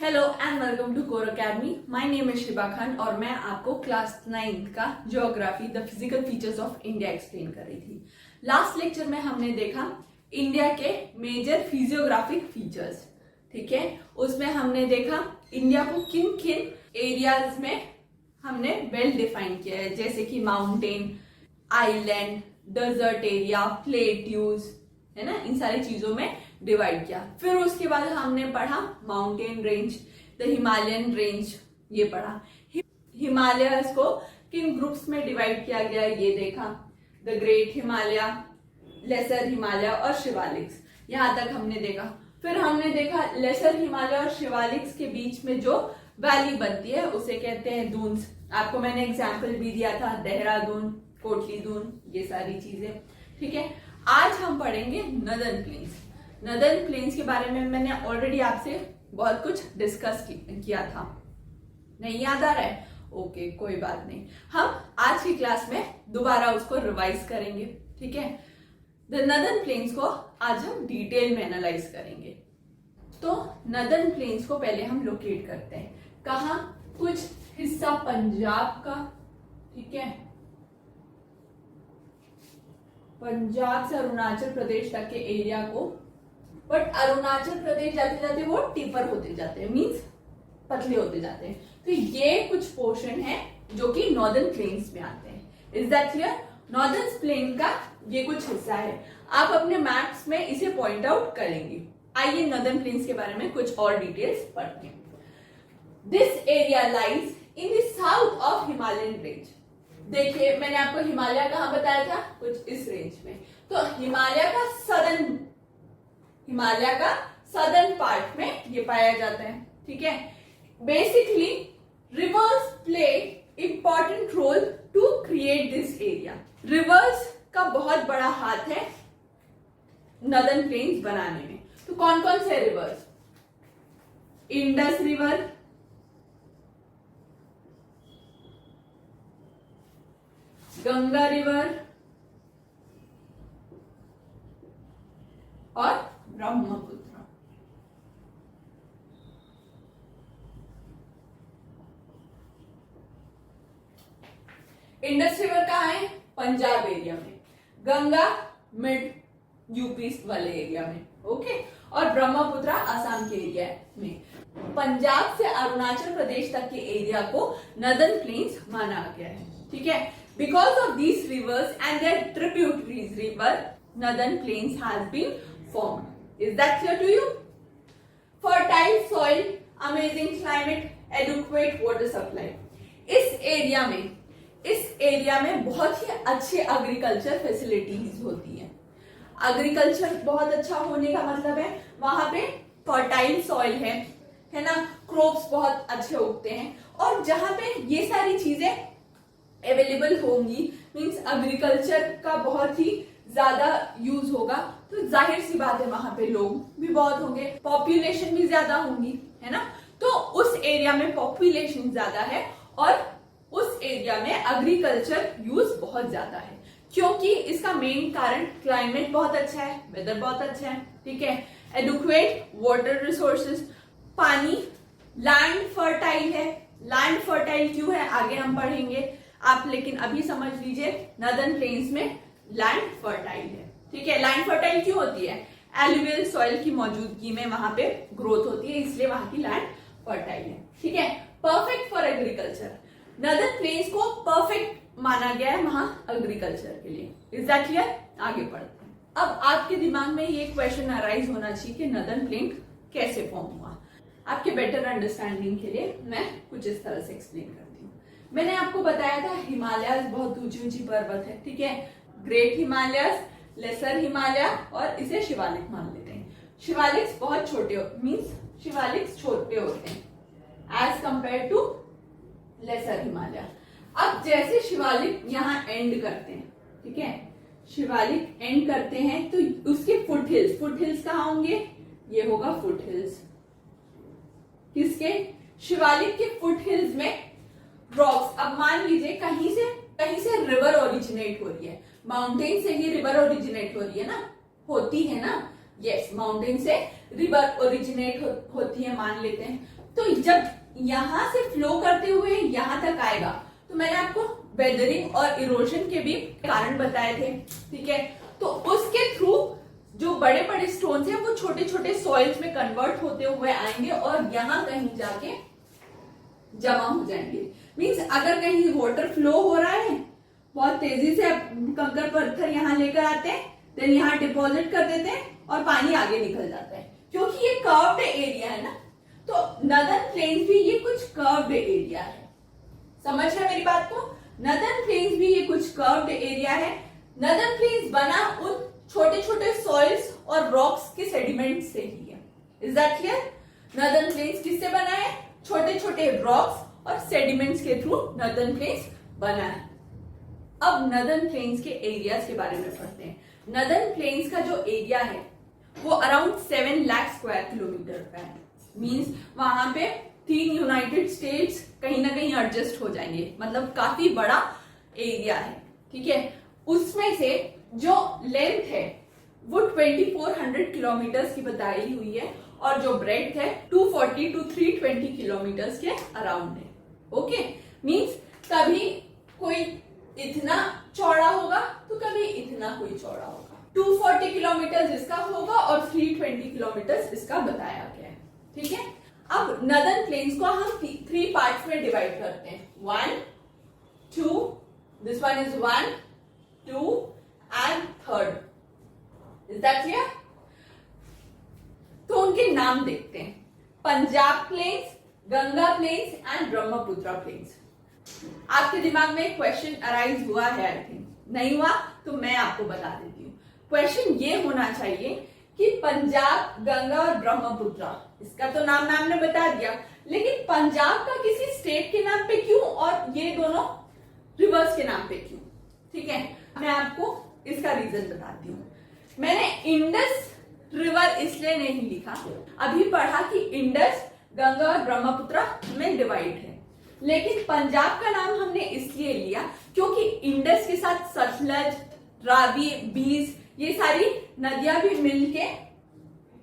Hello and welcome to Core Academy. My name is Shiba Khan और मैं आपको क्लास 9th का geography the physical features of India explain कर रही थी। लास्ट लेक्चर में हमने देखा इंडिया के मेजर फिजियोग्राफिक फीचर्स, ठीक है। उसमें हमने देखा इंडिया को किन किन एरियाज में हमने वेल डिफाइन किया है, जैसे कि mountain, island, desert area, plateaus, है ना, इन सारी चीजों में डिवाइड किया। फिर उसके बाद हमने पढ़ा mountain range, the Himalayan range, ये पढ़ा। हिमालयस को किन ग्रुप्स में डिवाइड किया गया ये देखा, the great Himalaya, lesser Himalaya और शिवालिक्स, यहां तक हमने देखा। फिर हमने देखा लेसर हिमालय और शिवालिक्स के बीच में जो वैली बनती है उसे कहते हैं दून्स। आपको मैंने एग्जाम्पल भी दिया था, देहरादून, कोटली दून, ये सारी चीजें, ठीक है। आज हम पढ़ेंगे नदर्न प्लेन्स। नदर्न प्लेन्स के बारे में मैंने ऑलरेडी आपसे बहुत कुछ डिस्कस किया था, नहीं याद आ रहा है? ओके, कोई बात नहीं, हम आज की क्लास में दोबारा उसको रिवाइज करेंगे, ठीक है। द नदर्न प्लेन्स को आज हम डिटेल में एनालाइज करेंगे। तो नदर्न प्लेन्स को पहले हम लोकेट करते हैं कहाँ, कुछ हिस्सा पंजाब का, ठीक है, पंजाब से अरुणाचल प्रदेश तक के एरिया को, बट अरुणाचल प्रदेश जाते जाते वो टिपर होते जाते हैं, मींस पतले होते जाते हैं। तो ये कुछ पोर्शन है जो कि नॉर्दर्न प्लेन्स में आते हैं। Is that clear? Northern plain का ये कुछ हिस्सा है, आप अपने मैप्स में इसे पॉइंट आउट करेंगे। आइए नॉर्दर्न प्लेन्स के बारे में कुछ और डिटेल्स पढ़ते हैं। This area lies in the south of Himalayan range. देखिए, मैंने आपको हिमालय कहाँ बताया था, कुछ इस रेंज में। तो हिमालय का सदर्न पार्ट में ये पाया जाता है, ठीक है। Basically rivers play important role to create this area. Rivers का बहुत बड़ा हाथ है नॉर्दर्न प्लेन्स बनाने में। तो कौन कौन से reverse? Indus river, Ganga river और ब्रह्मपुत्र। इंडस रिवर कहाँ है? पंजाब एरिया में। गंगा मिड यूपी वाले एरिया में, ओके। और ब्रह्मपुत्र आसाम के एरिया में। पंजाब से अरुणाचल प्रदेश तक के एरिया को नॉर्दर्न प्लेन्स माना गया है, ठीक है। Because of these rivers and their tributaries river, northern plains has been formed. Is that clear to you? Fertile soil, amazing climate, adequate water supply. इस एरिया में बहुत ही अच्छे एग्रीकल्चर फैसिलिटीज होती हैं। एग्रीकल्चर बहुत अच्छा होने का मतलब है वहां पे फर्टाइल सॉइल है ना, क्रॉप्स बहुत अच्छे उगते हैं। और जहां पे ये सारी चीजें अवेलेबल होंगी, मींस एग्रीकल्चर का बहुत ही ज्यादा यूज होगा, तो जाहिर सी बात है वहां पे लोग भी बहुत होंगे, पॉपुलेशन भी ज्यादा होंगी, है ना। तो उस एरिया में पॉपुलेशन ज्यादा है और उस एरिया में एग्रीकल्चर यूज बहुत ज्यादा है, क्योंकि इसका मेन कारण क्लाइमेट बहुत अच्छा है, वेदर बहुत अच्छा है, ठीक है। एडुक्वेट वाटर रिसोर्सेज, पानी, लैंड फर्टाइल है। लैंड फर्टाइल क्यों है आगे हम पढ़ेंगे आप, लेकिन अभी समझ लीजिए नॉर्दर्न प्लेन्स में लैंड फर्टाइल है, ठीक है। लैंड फर्टाइल क्यों होती है? एलुवियल सॉइल की मौजूदगी में वहां पे ग्रोथ होती है, इसलिए वहां की लैंड फर्टाइल है, ठीक है। Perfect for agriculture. Northern plains को परफेक्ट माना गया है वहां एग्रीकल्चर के लिए। Is that clear? आगे बढ़ते हैं। अब आपके दिमाग में ये क्वेश्चन अराइज होना चाहिए कि नॉर्दर्न प्लेन कैसे फॉर्म हुआ। आपके बेटर अंडरस्टैंडिंग के लिए मैं कुछ इस तरह से एक्सप्लेन करती हूँ। मैंने आपको बताया था हिमालय बहुत ऊंची ऊंची पर्वत है, ठीक है। ग्रेट हिमालय, लेसर हिमालय और इसे शिवालिक मान लेते हैं। शिवालिक्स बहुत छोटे मींस शिवालिक्स छोटे होते हैं as compare to lesser Himalaya. अब जैसे शिवालिक यहाँ एंड करते हैं, ठीक है, शिवालिक एंड करते हैं तो उसके फुट हिल्स कहाँ होंगे? ये होगा फुट हिल्स। किसके? शिवालिक के फुट हिल्स में रॉक्स। अब मान लीजिए कहीं से रिवर ओरिजिनेट हो रही है, माउंटेन से ही रिवर ओरिजिनेट हो रही है ना, होती है ना, यस, माउंटेन से रिवर ओरिजिनेट होती है मान लेते हैं। तो जब यहां से फ्लो करते हुए यहां तक आएगा, तो मैंने आपको वेदरिंग और इरोजन के भी कारण बताए थे, ठीक है। तो उसके थ्रू जो बड़े बड़े स्टोन्स हैं वो छोटे छोटे सॉइल्स में कन्वर्ट होते हुए आएंगे और यहाँ कहीं जाके जमा हो जाएंगे। मींस अगर कहीं वाटर फ्लो हो रहा है, बहुत तेजी से कंकर पत्थर यहाँ लेकर आते हैं, देन यहाँ डिपॉजिट कर देते हैं और पानी आगे निकल जाता है, क्योंकि ये कर्व्ड एरिया है ना। तो नदर्न प्लेन्स भी ये कुछ कर्व्ड एरिया है, समझ रहे मेरी बात को। नदर्न प्लेन्स भी ये कुछ कर्व्ड एरिया है। नदर्न प्लेन्स बना उन छोटे छोटे सॉइल्स और रॉक्स के सेडिमेंट से ही है। Is that clear? Northern plains किससे बना है? छोटे छोटे रॉक्स और सेडिमेंट्स के थ्रू नदर्न प्लेन्स बना है। अब नदर्न प्लेन्स के एरियाज के बारे में पढ़ते हैं। नदर्न प्लेन्स का जो एरिया है वो अराउंड 7 लाख स्क्वायर किलोमीटर का है। मींस वहां पे 3 यूनाइटेड स्टेट्स कहीं ना कहीं एडजस्ट हो जाएंगे, मतलब काफी बड़ा एरिया है, ठीक है। उसमें से जो लेंथ है वो 2400 किलोमीटर की बताई हुई है और जो ब्रेड्थ है 240 to 320 किलोमीटर के अराउंड है। ओके, मींस कभी कोई इतना चौड़ा होगा तो कभी इतना कोई चौड़ा होगा। 240 किलोमीटर इसका होगा और 320 किलोमीटर इसका बताया गया है, ठीक है। अब नदर्न प्लेन्स को हम 3 पार्ट्स में डिवाइड करते हैं, 1, 2, this one is 1, 2 and 3rd। Is that clear? तो उनके नाम देखते हैं, Punjab plains, Ganga plains and Brahmaputra plains. आपके दिमाग में क्वेश्चन अराइज हुआ है, आई थिंक नहीं हुआ तो मैं आपको बता देती हूँ। क्वेश्चन ये होना चाहिए कि पंजाब, गंगा और ब्रह्मपुत्र, इसका तो नाम मैम ने बता दिया, लेकिन पंजाब का किसी स्टेट के नाम पे क्यों और ये दोनों रिवर्स के नाम पे क्यों? ठीक है, मैं आपको इसका रीजन बताती हूँ। मैंने इंडस रिवर इसलिए नहीं लिखा, अभी पढ़ा कि इंडस, गंगा और ब्रह्मपुत्र में डिवाइड है, लेकिन पंजाब का नाम हमने इसलिए लिया क्योंकि इंडस के साथ सतलज, रावी, बीस ये सारी नदियां भी मिलके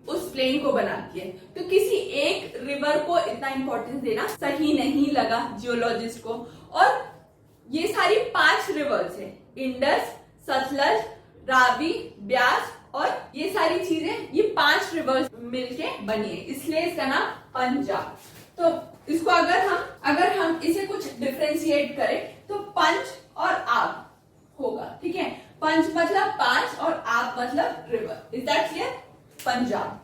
उस प्लेन को बनाती है। तो किसी एक रिवर को इतना इंपॉर्टेंस देना सही नहीं लगा जियोलॉजिस्ट को। और ये सारी 5 रिवर्स है, इंडस, सतलज, रावी, ब्यास और ये सारी चीजें, ये 5 रिवर्स मिलके बनी है, इसलिए इसका नाम पंजाब। तो इसको अगर हम इसे कुछ डिफरेंशिएट करें तो पंच और आब होगा, ठीक है। पंच मतलब 5 और आब मतलब river. Is that clear? Punjab,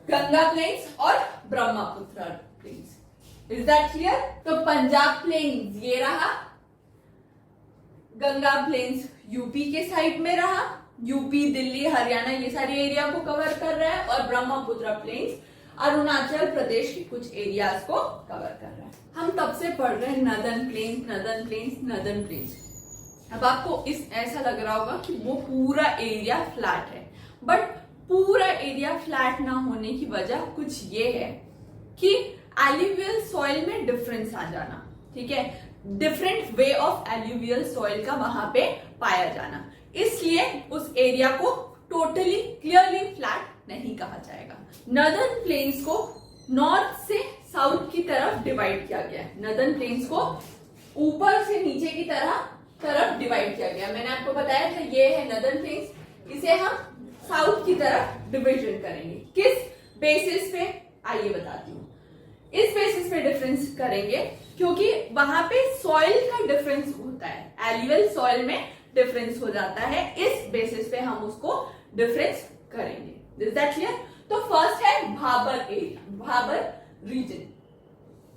Ganga plains और Brahmaputra plains. Is that clear? तो पंजाब प्लेन्स ये रहा, गंगा प्लेन्स यूपी के साइड में रहा, यूपी, दिल्ली, हरियाणा ये सारे एरिया को कवर कर रहा है, और ब्रह्मपुत्र प्लेन्स अरुणाचल प्रदेश के कुछ एरियाज को कवर कर रहा है। हम तब से पढ़ रहे हैं northern plains, northern plains, northern plains. अब आपको ऐसा लग रहा होगा कि वो पूरा एरिया फ्लैट है, बट पूरा एरिया फ्लैट ना होने की वजह कुछ ये है कि एल्यूवियल सॉइल में डिफरेंस आ जाना, ठीक है, different way of alluvial soil का वहां पे पाया जाना, इसलिए उस एरिया को टोटली क्लियरली फ्लैट नहीं कहा जाएगा। नदर्न प्लेन्स को नॉर्थ से साउथ की तरफ डिवाइड किया गया है। नदर्न प्लेन्स को ऊपर से नीचे की तरफ डिवाइड किया गया। मैंने आपको बताया था ये है नदर्न प्लेन्स, इसे हम साउथ की तरफ डिवीजन करेंगे। किस बेसिस पे? आइए बताती हूँ। इस बेसिस पे डिफरेंस करेंगे क्योंकि वहां पे सॉइल का डिफरेंस होता है, एल्यूवियल सॉइल में डिफरेंस हो जाता है, इस बेसिस पे हम उसको डिफरेंस करेंगे। Is that clear? तो फर्स्ट है भाबर एरिया, भाबर रीजन।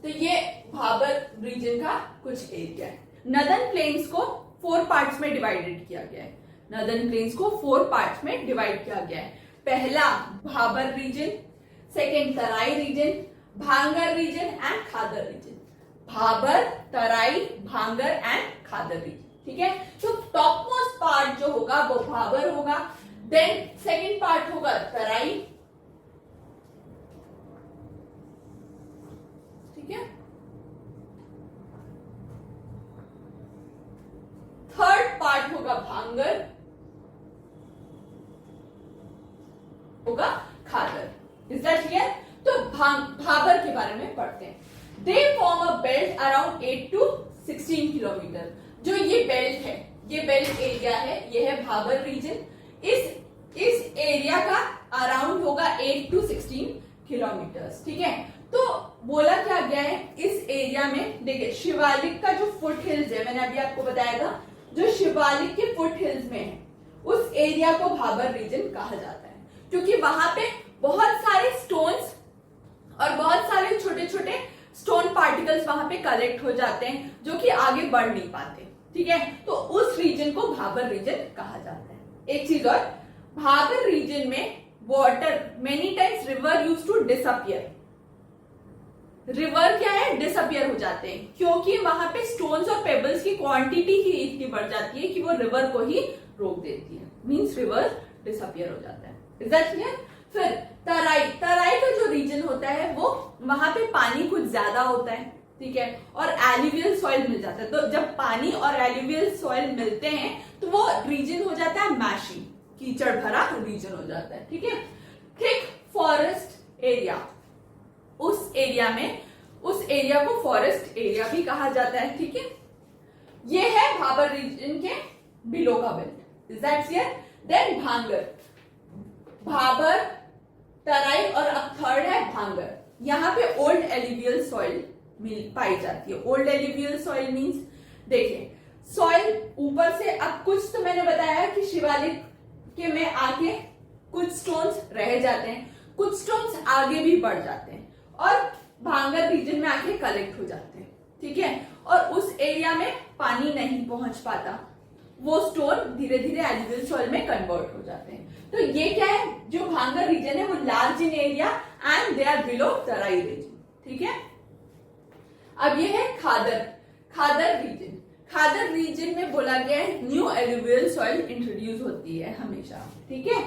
तो ये भाबर रीजन का कुछ एरिया है। नदर्न प्लेन्स को 4 पार्ट्स में डिवाइडेड किया गया है। नदर्न प्लेन्स को 4 पार्ट्स में डिवाइड किया गया है। पहला Bhabar region, second Terai region, Bhangar region and Khadar region. Bhabar, Terai, Bhangar and Khadar reason, ठीक है। तो टॉप मोस्ट पार्ट जो होगा वो भाबर होगा, देन सेकेंड पार्ट होगा तराई, ठीक है, थर्ड पार्ट होगा भांगर, होगा खादर। Is that clear? तो भाबर के बारे बारे में पढ़ते हैं। They form a belt around 8 to 16 kilometre. जो ये बेल्ट है, ये बेल्ट एरिया है, ये है भाबर रीजन। इस एरिया का अराउंड होगा 8 to 16 किलोमीटर। ठीक है, तो बोला क्या गया है इस एरिया में, देखिए शिवालिक का जो फुट हिल्स है, मैंने अभी आपको बताया था, जो शिवालिक के फुट हिल्स में है उस एरिया को भाबर रीजन कहा जाता है, क्योंकि वहां पे बहुत सारे स्टोन्स और बहुत सारे छोटे छोटे स्टोन पार्टिकल्स वहां पे कलेक्ट हो जाते हैं जो कि आगे बढ़ नहीं पाते। ठीक है, तो उस रीजन को भाबर रीजन कहा जाता है। एक चीज और, भाबर रीजन में water many times river use to disappear. River क्या है, डिसअपियर हो जाते हैं, क्योंकि वहां पे स्टोन्स और पेबल्स की क्वांटिटी ही इतनी बढ़ जाती है कि वो रिवर को ही रोक देती है, मींस रिवर डिसअपियर हो जाता है। Is that clear? फिर तराई का जो रीजन होता है वो वहां पे पानी कुछ ज्यादा होता है, ठीक है, और एल्यूवियल सॉइल मिल जाता है। तो जब पानी और एल्यूवियल सॉइल मिलते हैं तो वो रीजन हो जाता है मैशी, कीचड़ भरा रीजन हो जाता है। ठीक है, थिक फॉरेस्ट एरिया, उस एरिया को फॉरेस्ट एरिया भी कहा जाता है। ठीक है, ये है भाबर रीजन के बिलो का belt. Is that clear? Then Bhangar, Bhabar, तराई और अब थर्ड है भांगर। यहाँ पे ओल्ड एल्यूवियल सॉइल पाई जाती है। ओल्ड एल्यूवियल सॉइल मींस, देखिए सॉइल ऊपर से, अब कुछ तो मैंने बताया कि शिवालिक के में आके कुछ स्टोन्स रह जाते हैं, कुछ स्टोन्स आगे भी बढ़ जाते हैं और भांगर रीजन में आके कलेक्ट हो जाते हैं। ठीक है, और उस एरिया में पानी नहीं पहुंच पाता, वो स्टोन धीरे धीरे एल्यूवियल सॉइल में कन्वर्ट हो जाते हैं। तो ये क्या है, जो भांगर रीजन है वो large in area and they are below Terai region. ठीक है, अब ये है खादर रीजन। खादर रीजन में बोला गया है न्यू एल्यूवियल सॉइल इंट्रोड्यूस होती है हमेशा। ठीक है,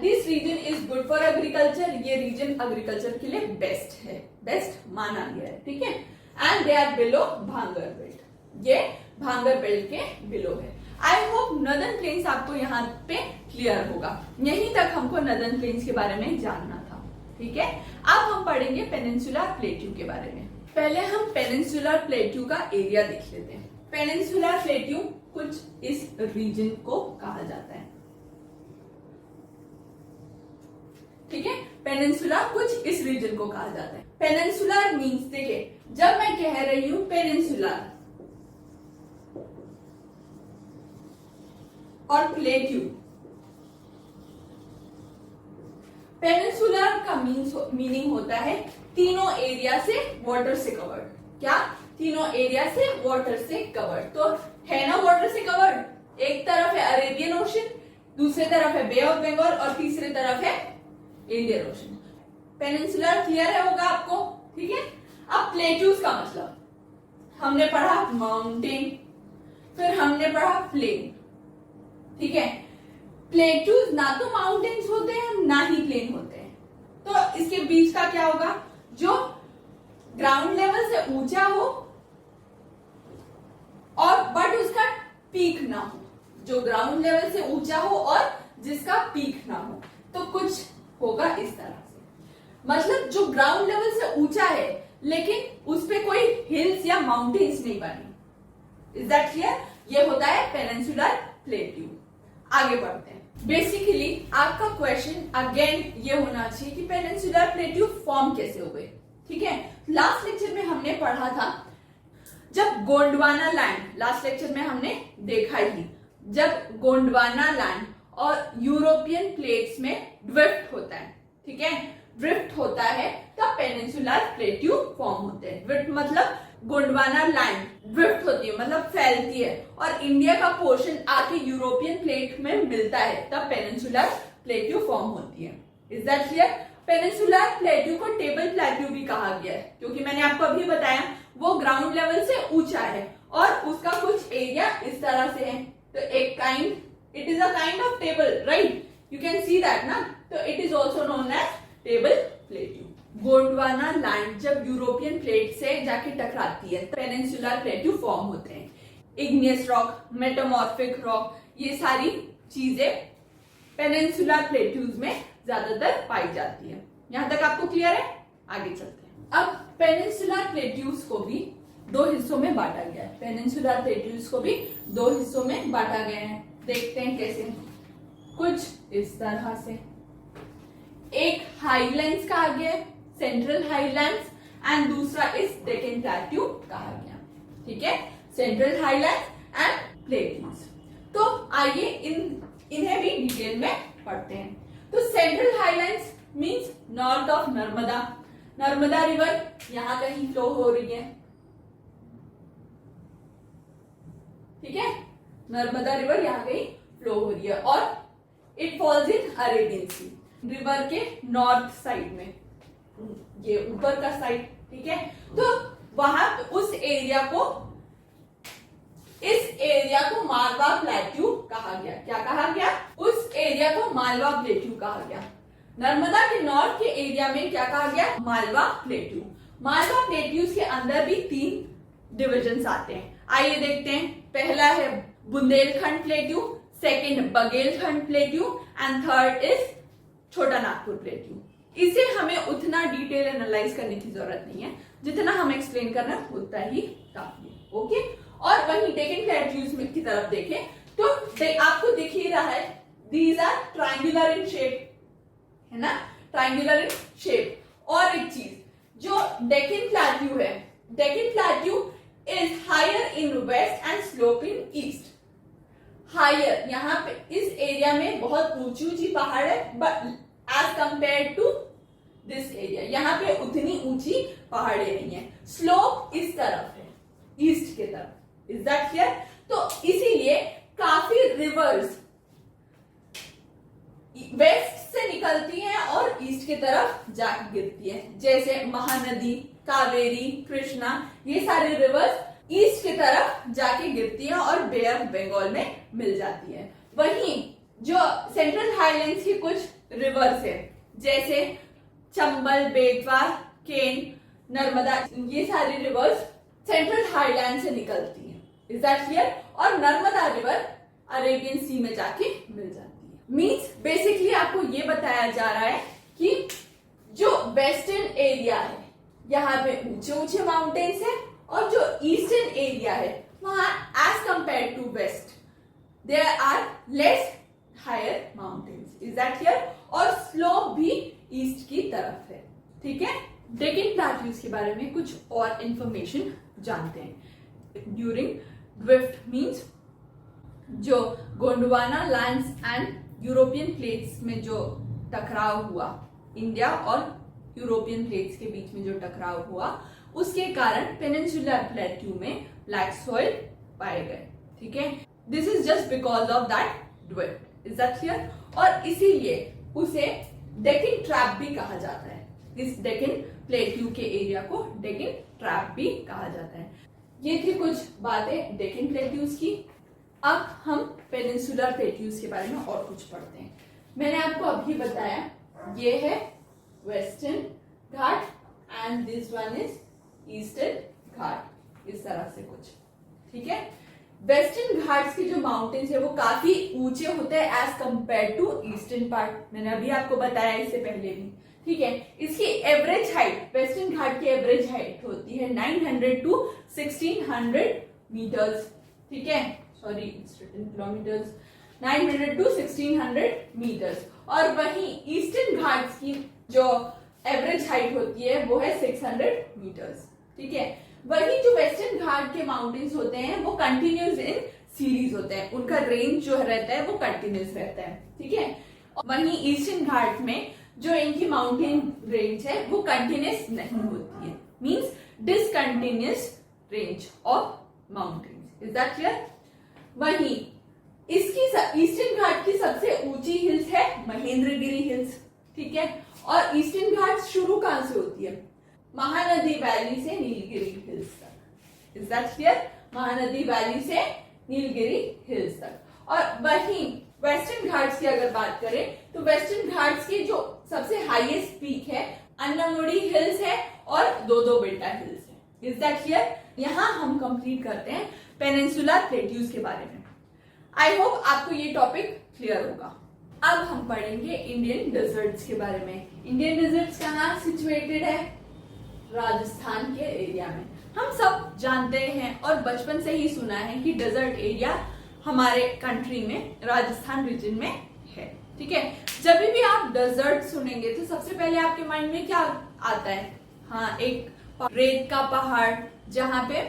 this region is good for agriculture. ये रीजन एग्रीकल्चर के लिए बेस्ट है, बेस्ट माना गया है। ठीक है, एंड दे आर बिलो भांगर बेल्ट। ये भांगर बेल्ट के बिलो है। आई होप नदर्न प्लेन्स आपको यहाँ पे क्लियर होगा। यहीं तक हमको नदर्न प्लेन्स के बारे में जानना था। ठीक है, अब हम पढ़ेंगे पेनिनसुलर प्लेट्यू के बारे में। पहले हम पेनिनसुलर प्लेट्यू का एरिया देख लेते हैं। पेनिनसुलर प्लेट्यू कुछ इस रीजन को कहा जाता है। ठीक है, पेनिनसुला कुछ इस रीजन को कहा जाता है। पेनिनसुलर मींस, देखिए जब मैं कह रही हूं पेनिनसुलर और प्लेट्यू, पेनिनसुलर का मीनिंग होता है तीनों एरिया से वाटर से कवर्ड। क्या? तीनों एरिया से वाटर से कवर्ड। तो है ना वाटर से कवर्ड, एक तरफ है अरेबियन ओशन, दूसरी तरफ है बे ऑफ बंगाल और तीसरी तरफ है इंडियन ओशन। पेनिनसुलर क्लियर है होगा आपको? ठीक है, अब प्लेट्यूज का मतलब, हमने पढ़ा माउंटेन, फिर हमने पढ़ा प्लेन। ठीक है, प्लेट्यूज ना तो माउंटेन्स होते हैं ना ही प्लेन होते हैं, तो इसके बीच का क्या होगा, जो ग्राउंड लेवल से ऊंचा हो और बट उसका पीक ना हो, जो ग्राउंड लेवल से ऊंचा हो और जिसका पीक ना हो, तो कुछ होगा इस तरह से। मतलब जो ग्राउंड लेवल से ऊंचा है लेकिन उस पे कोई हिल्स या माउंटेन्स नहीं बनी। Is that clear? ये होता है पेनिनसुलर प्लेट्यू। आगे बढ़ते हैं। बेसिकली आपका क्वेश्चन अगेन ये होना चाहिए कि पेनिनसुलर प्लेट्यू फॉर्म कैसे हो गए। ठीक है, लास्ट लेक्चर में हमने पढ़ा था जब गोंडवाना लैंड, लास्ट लेक्चर में हमने देखा ही, जब गोंडवाना लैंड और यूरोपियन प्लेट्स में ड्रिफ्ट होता है। ठीक है, ड्रिफ्ट होता है तब पेनिनसुलर प्लेट्यू फॉर्म होते हैं। ड्रिफ्ट मतलब गोंडवाना लैंड ड्रिफ्ट होती है, मतलब फैलती है, और इंडिया का पोर्शन आके यूरोपियन प्लेट में मिलता है, तब पेनिनसुलर प्लेट्यू फॉर्म होती है। Is that clear? Peninsular plateau को टेबल प्लेट्यू भी कहा गया है, क्योंकि मैंने आपको अभी बताया वो ग्राउंड लेवल से ऊंचा है और उसका कुछ एरिया इस तरह से है। तो एक kind, it is a kind of table, right? You can see that ना, तो it is also known as table plateau. Gondwana land जब यूरोपियन प्लेट से जाके टकराती है तो पेनिनसुलर प्लेट्यू फॉर्म होते हैं। इग्नियस रॉक, मेटामॉर्फिक रॉक, ये सारी चीजें पेनिनसुलर प्लेट्यूज में ज्यादातर पाई जाती है। यहां तक आपको क्लियर है? आगे चलते हैं। अब पेनिनसुलर प्लेट्यूज को भी दो हिस्सों में बांटा गया है। पेनिनसुलर प्लेट्यूज को भी दो हिस्सों में बांटा गया है। देखते हैं कैसे। कुछ इस तरह से, एक हाईलैंड्स कहा गया है, सेंट्रल हाईलैंड्स, एंड दूसरा इस डेक्कन प्लेट्यू कहा गया। ठीक है, सेंट्रल हाईलैंड्स एंड प्लेट्यूज। तो आइए इन्हें भी डिटेल में पढ़ते हैं। तो central highlands means north of Narmada. Narmada river यहां कहीं फ्लो हो रही है। ठीक है, नर्मदा रिवर यहाँ कहीं फ्लो हो रही है और it falls in Arabian sea. River के नॉर्थ साइड में, ये ऊपर का साइड। ठीक है, तो वहां उस एरिया को, इस एरिया को मालवा प्लेट्यू कहा गया। क्या कहा गया? उस एरिया को मालवा प्लेट्यू कहा गया। नर्मदा के नॉर्थ के एरिया में क्या कहा गया? मालवा प्लेट्यू। मालवा प्लेट्यूज के अंदर भी 3 डिविजन्स आते हैं। आइए देखते हैं। पहला है Bundelkhand plateau, second Baghelkhand plateau, and third is छोटा नागपुर प्लेट्यू। इसे हमें उतना डिटेल एनालाइज करने की जरूरत नहीं है, जितना हम एक्सप्लेन करना उतना ही काफी है। ओके, और वहीं डेक्कन प्लेट्यूज में की तरफ देखें तो आपको दिख ही रहा है, these are triangular in shape, है ना, ट्रायंगुलर इन शेप। और एक चीज, जो डेक्कन प्लेट्यू है, Deccan plateau is higher in west and slope in east. Higher, यहाँ पे इस एरिया में बहुत ऊंची ऊंची पहाड़ है, but as compare to this area, यहाँ पे उतनी ऊंची पहाड़े नहीं है। स्लोप इस तरफ है, ईस्ट के तरफ। Is that clear? तो इसीलिए काफी रिवर्स वेस्ट से निकलती हैं और ईस्ट की तरफ जाके गिरती है, जैसे महानदी, कावेरी, कृष्णा, ये सारे रिवर्स ईस्ट की तरफ जाके गिरती है और बे ऑफ बंगाल में मिल जाती है। वहीं जो सेंट्रल हाईलैंड्स की कुछ रिवर्स है, जैसे चंबल, बेतवा, केन, नर्मदा, ये सारी रिवर्स सेंट्रल हाईलैंड से निकलती है। Is that clear? और नर्मदा रिवर अरेबियन सी में जाके मिल जाती है। मीन्स बेसिकली आपको ये बताया जा रहा है कि जो वेस्टर्न एरिया है, यहाँ पे ऊंचे ऊंचे माउंटेन्स है, और जो ईस्टर्न एरिया है वहां as compare to west there are less higher mountains. Is that clear? और स्लोप भी ईस्ट की तरफ है। ठीक है, डेक्कन प्लेट्यूज के बारे में कुछ और इंफॉर्मेशन जानते हैं। ड्यूरिंग ड्रिफ्ट मींस जो Gondwana lands and European plates में जो टकराव हुआ, इंडिया और यूरोपियन प्लेट्स के बीच में जो टकराव हुआ, उसके कारण पेनिनसुलर प्लेट्यू में ब्लैक सॉइल पाए गए। ठीक है, this is just because of that drift. Is that clear? और इसीलिए उसे डेक्कन ट्रैप भी कहा जाता है। इस डेक्कन प्लेट्यू के एरिया को डेक्कन ट्रैप भी कहा जाता है। ये थी कुछ बातें डेक्कन प्लेट्यूज की। अब हम पेनिनसुलर प्लेट्यूज के बारे में और कुछ पढ़ते हैं। मैंने आपको अभी बताया, ये है western Ghat and this one is eastern Ghat, इस तरह से कुछ। ठीक है, वेस्टर्न घाट्स के जो माउंटेन्स है वो काफी ऊंचे होते हैं as compare to eastern part. मैंने अभी आपको बताया इससे पहले भी। ठीक है, इसकी एवरेज हाइट, वेस्टर्न घाट की एवरेज हाइट होती है 900 to 1600 मीटर्स। ठीक है, sorry it's written kilometers, 900 to 1600 meters. और वहीं ईस्टर्न घाट्स की जो एवरेज हाइट होती है वो है 600 मीटर्स। ठीक है, वहीं जो वेस्टर्न घाट के माउंटेन्स होते हैं वो कंटिन्यूस इन सीरीज होते हैं, उनका रेंज जो रहता है वो कंटिन्यूस रहता है। ठीक है, वहीं ईस्टर्न घाट में जो इनकी माउंटेन रेंज है वो कंटिन्यूस नहीं होती है, means discontinuous range of mountains. Is that clear? वहीं इसकी ईस्टर्न घाट की सबसे ऊंची हिल्स है महेंद्रगिरी हिल्स। ठीक है, और ईस्टर्न घाट शुरू कहां से होती है? महानदी वैली से नीलगिरी हिल्स तक। Is that clear? Mahanadi valley से नीलगिरी हिल्स तक। और वहीं वेस्टर्न घाट्स की अगर बात करें तो वेस्टर्न घाट्स की जो सबसे हाईएस्ट पीक है अन्नामुडी हिल्स है और दो बेटा हिल्स है। Is that clear? यहां हम कंप्लीट करते हैं पेनिनसुलर प्लेट्यूज के बारे में। आई होप आपको ये टॉपिक क्लियर होगा। अब हम पढ़ेंगे इंडियन डेजर्ट्स के बारे में। इंडियन डेजर्ट्स कहाँ सिचुएटेड है? राजस्थान के एरिया में। हम सब जानते हैं और बचपन से ही सुना है कि डेजर्ट एरिया हमारे कंट्री में राजस्थान रीजन में है, ठीक है। जब भी आप डेजर्ट सुनेंगे तो सबसे पहले आपके माइंड में क्या आता है? हाँ, एक रेत का पहाड़ जहां पे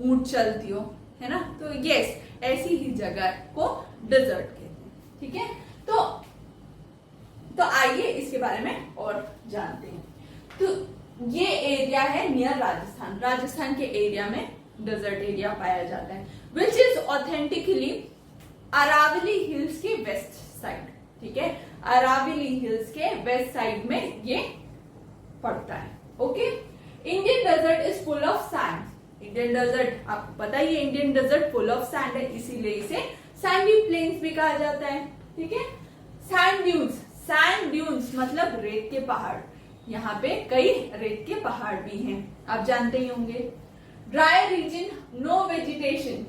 ऊंट चलती हो, है ना। तो यस, ऐसी ही जगह को डेजर्ट कहते हैं, ठीक है। तो आइए इसके बारे में और जानते हैं। तो ये एरिया है नियर राजस्थान। राजस्थान के एरिया में डेजर्ट एरिया पाया जाता है, which is authentically Aravalli hills के वेस्ट साइड, ठीक है। अरावली हिल्स के वेस्ट साइड में ये पड़ता है, okay. Indian desert is full of sand. Indian desert आपको पता ही है, Indian desert full of sand है, इसीलिए इसे सैंडी प्लेन्स भी कहा जाता है, ठीक है। सैंड ड्यून्स, सैंड ड्यून्स मतलब रेत के पहाड़। यहाँ पे कई रेत के पहाड़ भी हैं, आप जानते ही होंगे। Dry region, no vegetation.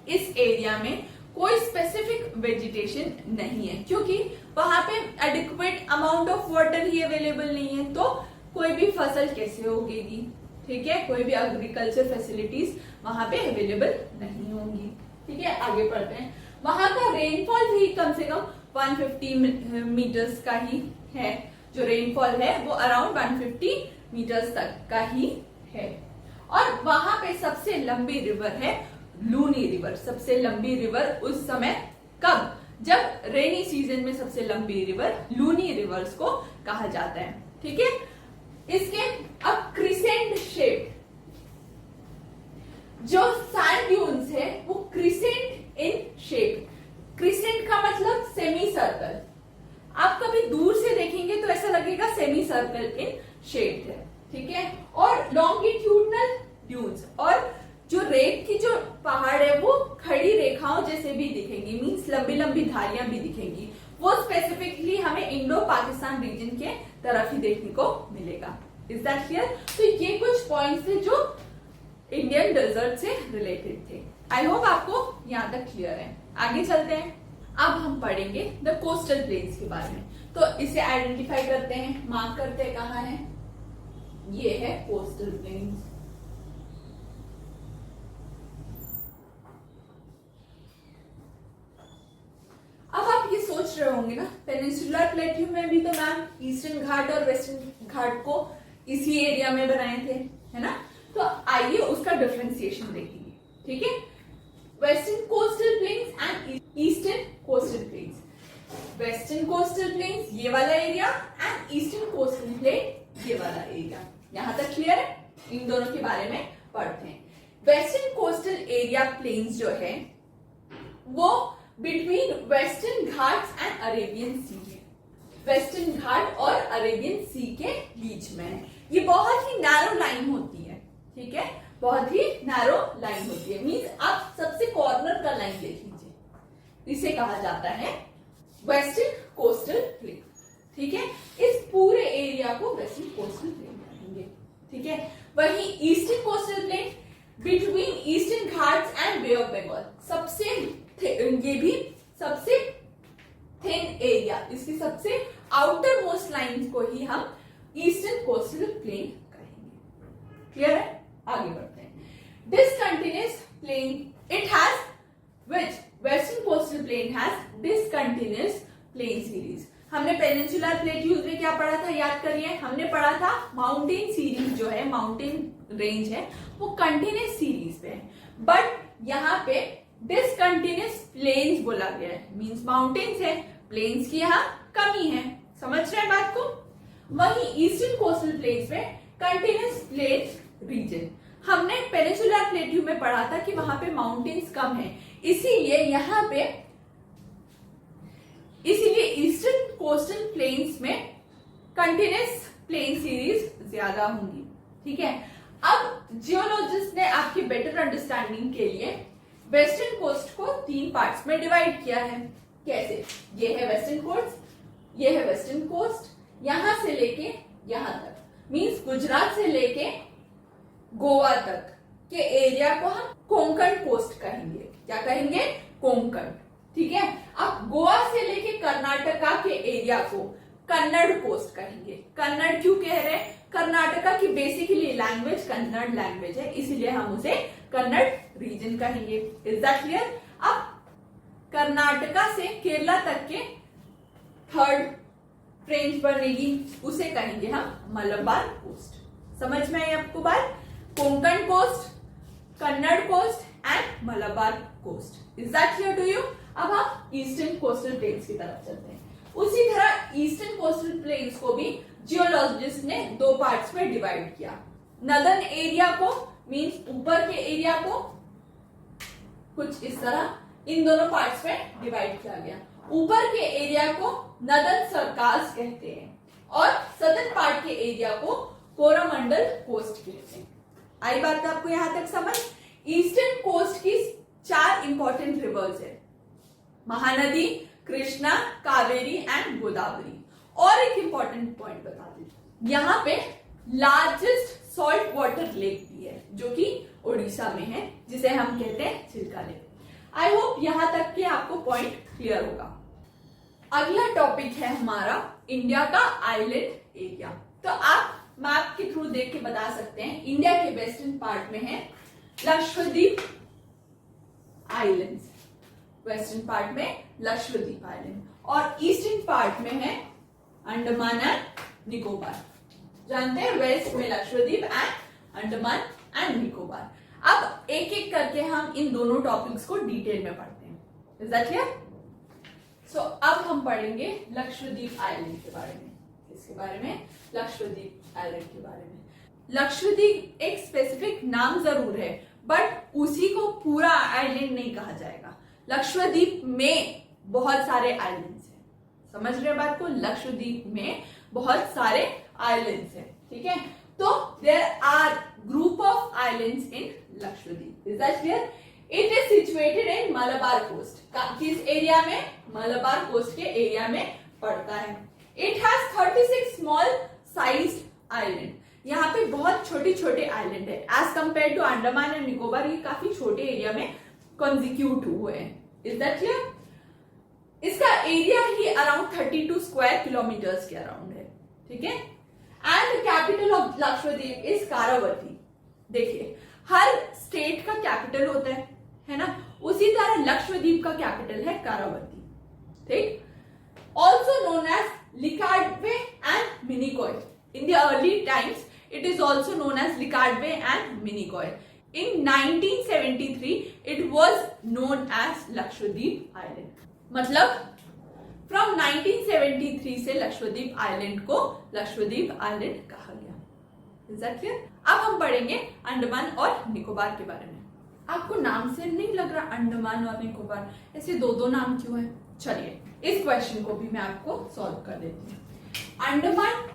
इस एरिया में कोई स्पेसिफिक वेजिटेशन नहीं है, क्योंकि वहां पे एडिक्वेट अमाउंट ऑफ वाटर ही अवेलेबल नहीं है, तो कोई भी फसल कैसे उगेगी, ठीक है। कोई भी एग्रीकल्चर फैसिलिटीज वहां पे अवेलेबल नहीं होंगी, ठीक है। आगे बढ़ते हैं। वहां का रेनफॉल भी कम से कम 150 मीटर्स का ही है। जो रेनफॉल है वो अराउंड 150 मीटर्स तक का ही है। और वहां पे सबसे लंबी रिवर है लूनी रिवर। सबसे लंबी रिवर उस समय कब? जब रेनी सीजन में सबसे लंबी रिवर लूनी रिवर्स को कहा जाता है, ठीक है। इसके अब क्रिसेंट शेप, जो सैंड ड्यून्स है वो क्रिसेंट इन शेप। क्रिसेंट का मतलब सेमी सर्कल। आप कभी दूर से देखेंगे तो ऐसा लगेगा सेमी सर्कल इन शेप है, ठीक है। और लॉन्गिट्यूडनल ड्यून्स, और जो रेत की जो पहाड़ है वो खड़ी रेखाओं जैसे भी दिखेंगी, मींस लंबी लंबी धारियां भी दिखेंगी। वो स्पेसिफिकली हमें इंडो पाकिस्तान रीजन के तरफ ही देखने को मिलेगा। Is that clear? तो ये कुछ पॉइंट्स थे जो इंडियन डेजर्ट से रिलेटेड थे। आई होप आपको यहाँ तक क्लियर है। आगे चलते हैं। अब हम पढ़ेंगे द कोस्टल प्लेन्स के बारे में। तो इसे आइडेंटिफाई करते हैं, मार्क करते हैं कहाँ है। ये है कोस्टल प्लेन्स। अब आप ये सोच रहे होंगे ना, पेनिनसुलर प्लेट्यू में भी तो मैम ईस्टर्न घाट और वेस्टर्न घाट को इसी एरिया में बनाए थे, है ना। तो आइए उसका डिफरेंशिएशन देखेंगे, ठीक है। Western coastal plains and eastern coastal planes. Western coastal planes ये वाला area and eastern coastal plane ये वाला एरिया। यहां तक क्लियर है? इन दोनों के बारे में पढ़ते हैं। वेस्टर्न कोस्टल एरिया प्लेन्स जो है वो between western Ghats and Arabian sea है। वेस्टर्न घाट और अरेबियन सी के बीच में है। ये बहुत ही नैरो लाइन होती है, ठीक है। बहुत ही नैरो लाइन होती है, मींस आप सबसे कॉर्नर का लाइन देख लीजिए, इसे कहा जाता है वेस्टर्न कोस्टल प्लेन, ठीक है। इस पूरे एरिया को वेस्टर्न कोस्टल प्लेन कहेंगे, ठीक है। वहीं eastern coastal plain between eastern Ghats and Bay of Bengal, सबसे ये भी सबसे थिन एरिया, इसकी सबसे आउटर मोस्ट लाइन को ही हम ईस्टर्न कोस्टल प्लेन कहेंगे। क्लियर है? आगे बढ़ते हैं। Discontinuous plain, it has which western coastal plain has discontinuous plain series. हमने पेनिनसुलर प्लेट्यूज में क्या पढ़ा था, याद करिए। हमने पढ़ा था माउंटेन सीरीज जो है, माउंटेन रेंज है, वो कंटिन्यूअस सीरीज पे है, बट यहाँ पे डिसकंटिन्यूअस प्लेन्स बोला गया है, मींस माउंटेन्स है, प्लेन्स की यहाँ कमी है। समझ रहे हैं बात को? वहीं ईस्टर्न कोस्टल प्लेन्स में कंटिन्यूअस प्लेन रीजन। हमने पेनिनसुलर प्लेट्यू में पढ़ा था कि वहां पे माउंटेन्स कम है, इसीलिए यहाँ पे ईस्टर्न कोस्टल प्लेन्स में कंटिन्यूअस प्लेन सीरीज ज्यादा होंगी, ठीक है। अब जियोलॉजिस्ट ने आपकी बेटर अंडरस्टैंडिंग के लिए वेस्टर्न कोस्ट को 3 पार्ट्स में डिवाइड किया है। कैसे? ये है वेस्टर्न कोस्ट, ये है वेस्टर्न कोस्ट, यहां से लेके यहां तक, मींस गुजरात से लेके गोवा तक के एरिया को हम कोंकण कोस्ट कहेंगे। क्या कहेंगे? कोंकण, ठीक है। अब गोवा से लेके कर्नाटका के एरिया को कन्नड़ कोस्ट कहेंगे। कन्नड़ क्यों कह रहे हैं? कर्नाटका की बेसिकली लैंग्वेज कन्नड़ लैंग्वेज है, इसीलिए हम उसे कन्नड़ रीजन कहेंगे। Is that clear? अब कर्नाटका से केरला तक के थर्ड रेंज बनेगी, उसे कहेंगे हम मलबार कोस्ट। समझ में आई आपको बात? Konkan coast, Kannada coast and Malabar coast. Is that clear to you? अब हम ईस्टर्न कोस्टल प्लेन्स की तरफ चलते हैं। उसी तरह ईस्टर्न कोस्टल प्लेन्स को भी जियोलॉजिस्ट ने दो पार्ट्स में डिवाइड किया। नदर्न एरिया को मींस ऊपर के एरिया को कुछ इस तरह इन दोनों पार्ट्स में डिवाइड किया गया। ऊपर के एरिया को नदर्न सरकार्स कहते हैं और सदर्न पार्ट के एरिया को कोरामंडल कोस्ट कहते हैं। आई बात आपको यहां तक समझ? ईस्टर्न कोस्ट की 4 इंपॉर्टेंट रिवर्स है, महानदी, कृष्णा, कावेरी एंड गोदावरी। और एक इंपॉर्टेंट पॉइंट बता दी, यहाँ पे लार्जेस्ट सॉल्ट वाटर लेक भी है जो कि ओडिशा में है, जिसे हम कहते हैं चिल्का लेक। आई होप यहां तक के आपको पॉइंट क्लियर होगा। अगला टॉपिक है हमारा इंडिया का आइलैंड एरिया। तो आप मैप के थ्रू देख के बता सकते हैं, इंडिया के वेस्टर्न पार्ट में है लक्षद्वीप आइलैंड्स, वेस्टर्न पार्ट में लक्षद्वीप आइलैंड, और ईस्टर्न पार्ट में है अंडमान एंड निकोबार। जानते हैं वेस्ट में लक्षद्वीप एंड अंडमान एंड निकोबार। अब एक एक करके हम इन दोनों टॉपिक्स को डिटेल में पढ़ते हैं। Is that clear? सो अब हम पढ़ेंगे लक्षद्वीप आइलैंड के बारे में। इसके बारे में लक्षद्वीप आइलैंड के बारे में। लक्षद्वीप एक स्पेसिफिक नाम जरूर है, बट उसी को पूरा आइलैंड नहीं कहा जाएगा। लक्षद्वीप में बहुत सारे आइलैंड्स हैं। समझ रहे बात को? लक्षद्वीप में बहुत सारे आइलैंड्स हैं, ठीक है? तो there are group of islands in Lakshadweep. Is that clear? It is situated in Malabar coast. किस एरिया में? मलबार कोस्ट के एरिया में पड़ता है। It has 36 small sized island. यहाँ पे बहुत छोटे छोटे आइलैंड है as compare to Andaman and Nicobar. ये काफी छोटे एरिया में कॉन्जिक्यूट हुए हैं। Is that clear? इसका एरिया ही अराउंड 32 स्क्वायर किलोमीटर्स के अराउंड है, ठीक है? And the capital of Lakshadweep is Kavaratti. देखिए, हर स्टेट का कैपिटल होता है ना? उसी तरह लक्षद्वीप का कैपिटल है कारावती, ठीक? Also known as Laccadive and Minicoy. In the early times it is also known as Laccadive and Minicoy. In 1973 it was known as Lakshadweep island. मतलब फ्रॉम 1973 से लक्षद्वीप आइलैंड को लक्षद्वीप आइलैंड कहा गया। Is that clear? अब हम पढ़ेंगे अंडमान और निकोबार के बारे में। आपको नाम से नहीं लग रहा अंडमान और निकोबार ऐसे दो दो नाम क्यों है? चलिए इस क्वेश्चन को भी मैं आपको सॉल्व कर देती हूँ। अंडमान,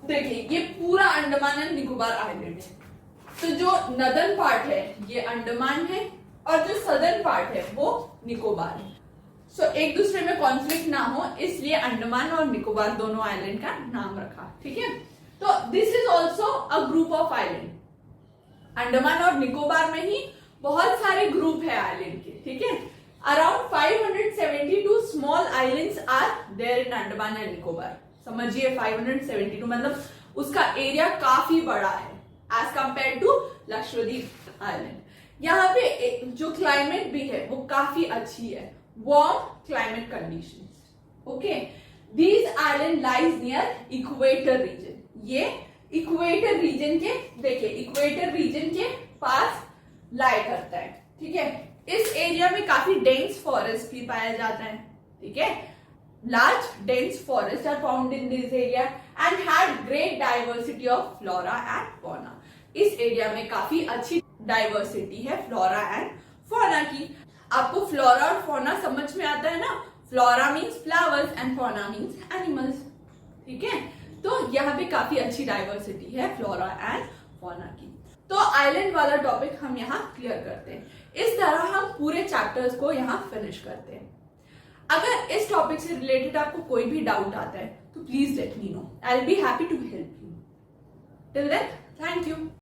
देखिए ये पूरा अंडमान एंड निकोबार आइलैंड है। तो जो नदर्न पार्ट है ये अंडमान है और जो सदर्न पार्ट है वो निकोबार है। सो एक दूसरे में कॉन्फ्लिक्ट ना हो इसलिए अंडमान और निकोबार दोनों आइलैंड का नाम रखा, ठीक है? तो this is also a group of island. Andaman और निकोबार में ही बहुत सारे ग्रुप है आइलैंड के, ठीक है? Around 572 small islands are there in Andaman and Nicobar. समझिए 572 मतलब उसका एरिया काफी बड़ा है as compare to Lakshadweep island. यहाँ पे जो क्लाइमेट भी है वो काफी अच्छी है, warm climate conditions, okay? These island lies near equator region. ये इक्वेटर रीजन के, देखिए इक्वेटर रीजन के पास लाई करता है, ठीक है? इस एरिया में काफी डेंस फॉरेस्ट भी पाया जाता है, ठीक है? Large dense forests are found in this area and had great diversity of flora and fauna. इस एरिया में काफी अच्छी डाइवर्सिटी है फ्लोरा एंड फौना की। आपको फ्लोरा और फौना समझ में आता है ना? Flora means flowers and fauna means animals, ठीक है? तो यहाँ पे काफी अच्छी डाइवर्सिटी है फ्लोरा एंड फौना की। तो आइलैंड वाला टॉपिक हम यहाँ क्लियर करते हैं। इस तरह हम पूरे चैप्टर्स को यहाँ फिनिश करते हैं। अगर इस टॉपिक से रिलेटेड आपको कोई भी डाउट आता है तो please let me know. I will be happy to help you. Till then, thank you.